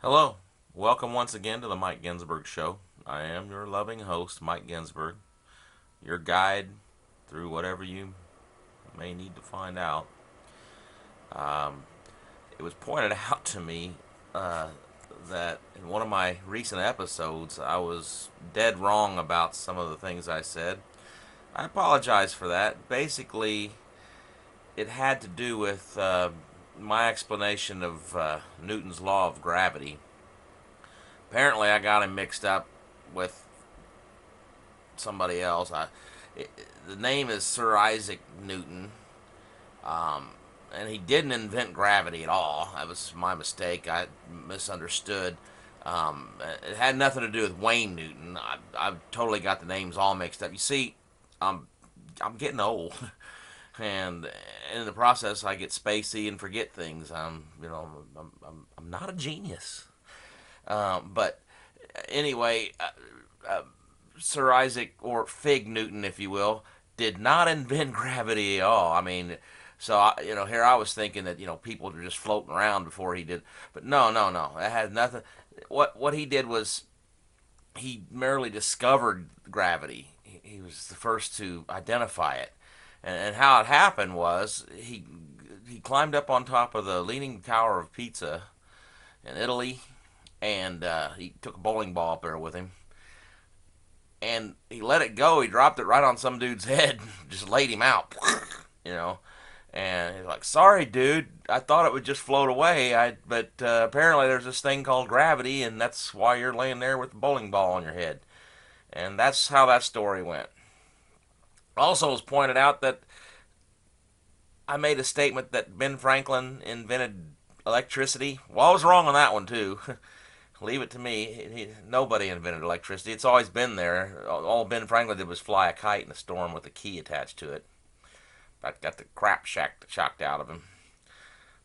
Hello. Welcome once again to the Mike Ginsberg Show. I am your loving host, Mike Ginsberg, your guide through whatever you may need to find out. Um, it was pointed out to me uh, that in one of my recent episodes, I was dead wrong about some of the things I said. I apologize for that. Basically, it had to do with my explanation of Newton's law of gravity. Apparently, I got him mixed up with somebody else. The name is Sir Isaac Newton, um, and he didn't invent gravity at all. That was my mistake. I misunderstood. It had nothing to do with Wayne Newton. I totally got the names all mixed up. You see, I'm I'm getting old, and in the process, I get spacey and forget things. I'm not a genius, but anyway, Sir Isaac, or Fig Newton, if you will, did not invent gravity at all. I mean, here I was thinking that people were just floating around before he did, but no, no, no, that had nothing. What he did was he merely discovered gravity. He was the first to identify it, and how it happened was he climbed up on top of the Leaning Tower of Pisa in Italy, and he took a bowling ball up there with him, and he let it go. He dropped it right on some dude's head, just laid him out, you know. And he's like, "Sorry, dude. I thought it would just float away. But apparently there's this thing called gravity, and that's why you're laying there with the bowling ball on your head." And that's how that story went. Also, it was pointed out that I made a statement that Ben Franklin invented electricity. Well, I was wrong on that one too. Leave it to me. Nobody invented electricity. It's always been there. All Ben Franklin did was fly a kite in a storm with a key attached to it. I got the crap shocked out of him.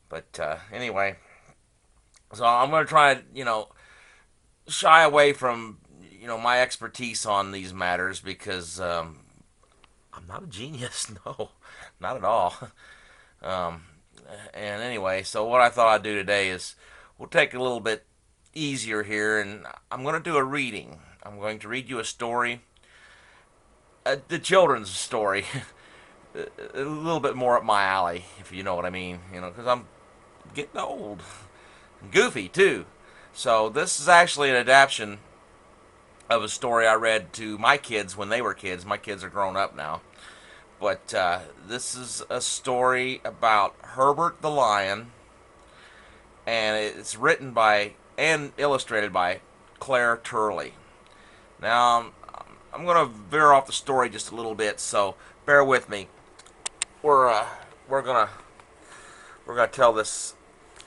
But anyway, so I'm going to try to, shy away from, my expertise on these matters because I'm not a genius. No, not at all. Um, and anyway, so what I thought I'd do today is we'll take a little bit easier here, and I'm going to do a reading. I'm going to read you a story, the children's story, a little bit more up my alley, if you know what I mean. Because I'm getting old, and goofy too. So this is actually an adaptation of a story I read to my kids when they were kids. My kids are grown up now, but this is a story about Herbert the Lion, and it's written by and illustrated by Claire Turley. Now, I'm going to veer off the story just a little bit, so bear with me. We're uh, we're gonna we're gonna tell this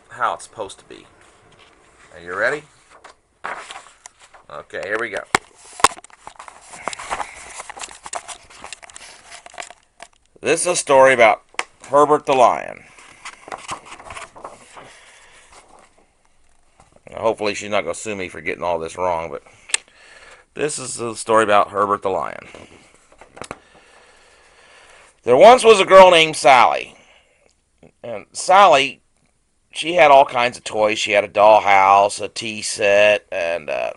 how it's supposed to be. Are you ready? Okay, here we go. This is a story about Herbert the Lion. Now, hopefully, she's not gonna sue me for getting all this wrong, but this is a story about Herbert the Lion. There once was a girl named Sally. And Sally, she had all kinds of toys. She had a dollhouse, a tea set, and, a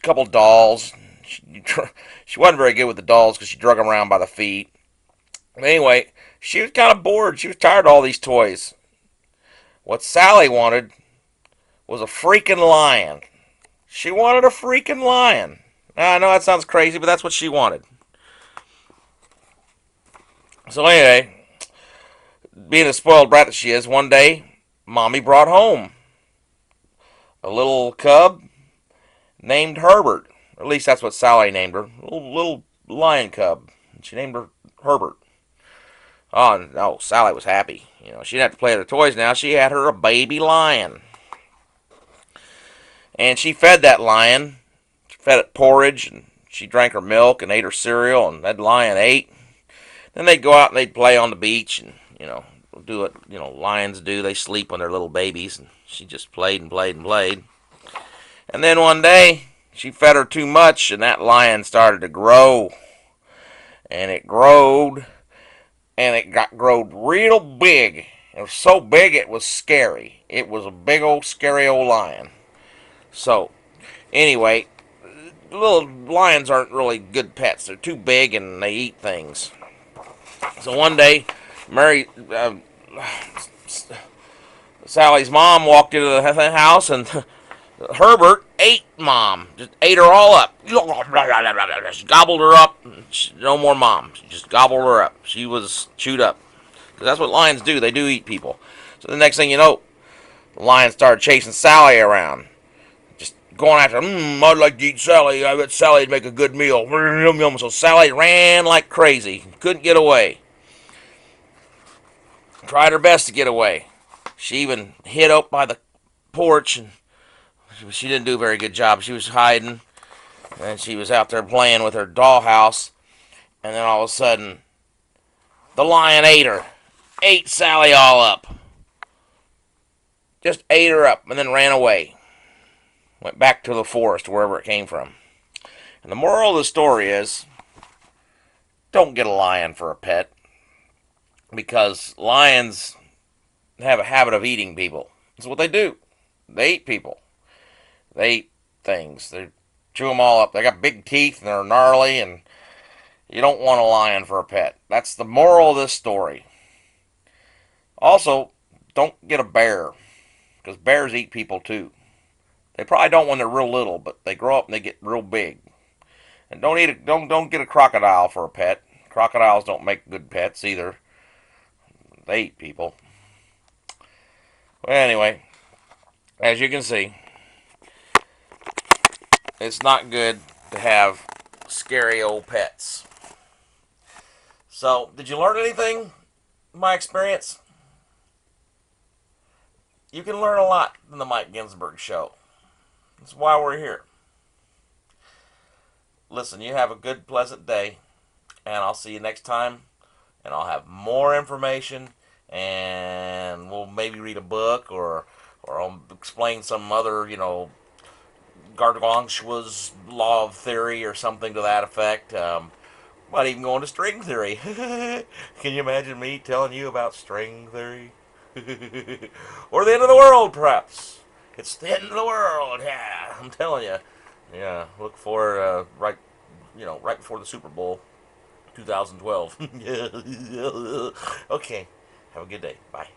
couple dolls. She wasn't very good with the dolls because she drug them around by the feet. But anyway, she was kind of bored. She was tired of all these toys. What Sally wanted was a freaking lion. She wanted a freaking lion. Now, I know that sounds crazy, but that's what she wanted. So anyway, being a spoiled brat that she is, one day, Mommy brought home a little cub named Herbert. Or at least that's what Sally named her. Little lion cub. She named her Herbert. Oh, no, Sally was happy. She didn't have to play with her toys now. She had her a baby lion. And she fed that lion. She fed it porridge, and she drank her milk and ate her cereal, and that lion ate. Then they'd go out and they'd play on the beach, and, do what, lions do. They sleep when they're little babies, and she just played and played and played. And then one day, she fed her too much, and that lion started to grow. And it growed, and it got growed real big. It was so big it was scary. It was a big old scary old lion. So, anyway, little lions aren't really good pets. They're too big and they eat things. So one day, Mary, Sally's mom walked into the house and Herbert ate mom. Just ate her all up. Just gobbled her up. No more mom. She just gobbled her up. She was chewed up. That's what lions do. They do eat people. So the next thing you know, the lion started chasing Sally around. Just going after her. I'd like to eat Sally. I bet Sally'd make a good meal. So Sally ran like crazy. Couldn't get away. Tried her best to get away. She even hid up by the porch, and she didn't do a very good job. She was hiding, and she was out there playing with her dollhouse, and then all of a sudden, the lion ate her. Ate Sally all up. Just ate her up, and then ran away. Went back to the forest, wherever it came from. And the moral of the story is, don't get a lion for a pet, because lions have a habit of eating people. That's what they do. They eat people. They eat things. They chew them all up. They got big teeth and they're gnarly, and you don't want a lion for a pet. That's the moral of this story. Also, don't get a bear, because bears eat people too. They probably don't when they're real little, but they grow up and they get real big. And don't get a crocodile for a pet. Crocodiles don't make good pets either. They eat people. Well, anyway, as you can see, it's not good to have scary old pets. So, did you learn anything from my experience? You can learn a lot from the Mike Ginsberg Show. That's why we're here. Listen, you have a good, pleasant day, and I'll see you next time, and I'll have more information, and we'll maybe read a book, or I'll explain some other, Gargantua's law of theory or something to that effect. Might even go into string theory. Can you imagine me telling you about string theory? Or the end of the world, perhaps. It's the end of the world. Yeah, I'm telling you. Yeah, look for right before the Super Bowl, 2012. Okay, have a good day. Bye.